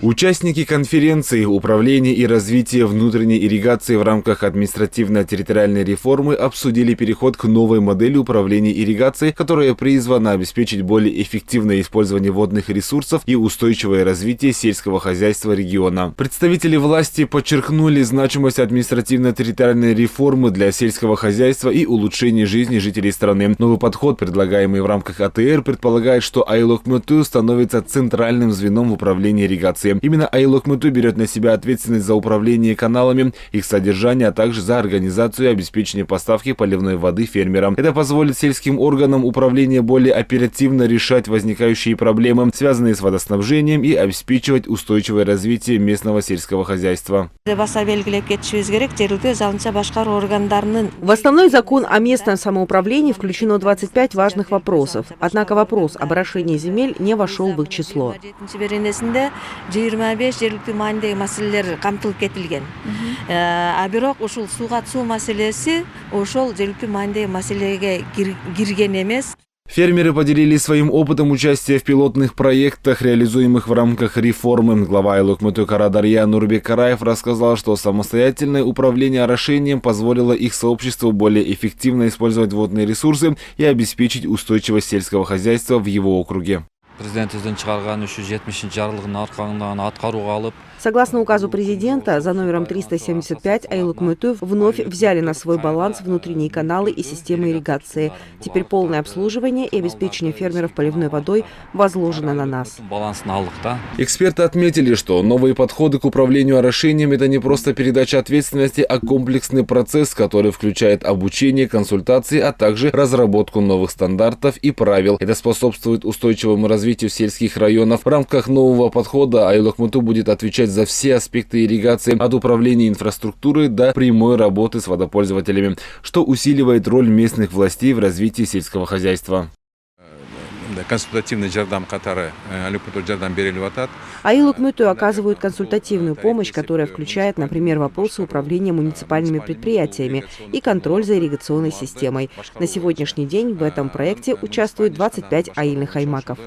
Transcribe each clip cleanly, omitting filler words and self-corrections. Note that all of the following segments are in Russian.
Участники конференции «Управление и развитие внутренней ирригации в рамках административно-территориальной реформы» обсудили переход к новой модели управления ирригацией, которая призвана обеспечить более эффективное использование водных ресурсов и устойчивое развитие сельского хозяйства региона. Представители власти подчеркнули значимость административно-территориальной реформы для сельского хозяйства и улучшения жизни жителей страны. Новый подход, предлагаемый в рамках АТР, предполагает, что Айлок-Муту становится центральным звеном в управлении ирригацией. Именно Айлок-Муту берет на себя ответственность за управление каналами, их содержание, а также за организацию и обеспечение поставки поливной воды фермерам. Это позволит сельским органам управления более оперативно решать возникающие проблемы, связанные с водоснабжением, и обеспечивать устойчивое развитие местного сельского хозяйства. В основной закон о местном самоуправлении включено 25 важных вопросов. Однако вопрос об орошении земель не вошел в их число. 25 жергиликтүү маанидеги маселелер камтылып кетилген. А бирок ушул сууга чуу маселеси ошол жергиликтүү маанидеги маселеге кирген эмес. Фермеры поделились своим опытом участия в пилотных проектах, реализуемых в рамках реформы. Глава Айлок-Муту Карадарья Нурбек Караев рассказал, что самостоятельное управление орошением позволило их сообществу более эффективно использовать водные ресурсы и обеспечить устойчивость сельского хозяйства в его округе. Согласно указу президента, за номером 375 Айлок-Муту вновь взяли на свой баланс внутренние каналы и системы ирригации. Теперь полное обслуживание и обеспечение фермеров поливной водой возложено на нас. Эксперты отметили, что новые подходы к управлению орошением – это не просто передача ответственности, а комплексный процесс, который включает обучение, консультации, а также разработку новых стандартов и правил. Это способствует устойчивому развитию сельских районов. В рамках нового подхода Айлок-Муту будет отвечать за все аспекты ирригации, от управления инфраструктурой до прямой работы с водопользователями, что усиливает роль местных властей в развитии сельского хозяйства. Консультативный жардам катары жардам берилип атат. Айлок-Муту оказывают консультативную помощь, которая включает, например, вопросы управления муниципальными предприятиями и контроль за ирригационной системой. На сегодняшний день в этом проекте участвует 25 айыльных аймаков.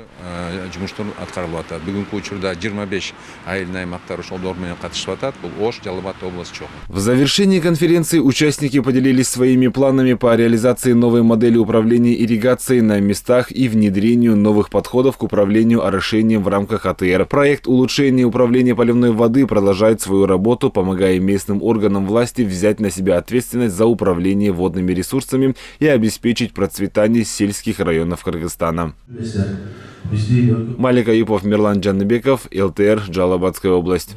В завершении конференции участники поделились своими планами по реализации новой модели управления ирригацией на местах и внедрению новых подходов к управлению орошением в рамках АТР. Проект улучшения управления поливной воды продолжает свою работу, помогая местным органам власти взять на себя ответственность за управление водными ресурсами и обеспечить процветание сельских районов Кыргызстана. Малик Аюпов, Мирлан Джаныбеков, ЛТР, Джалабадская область.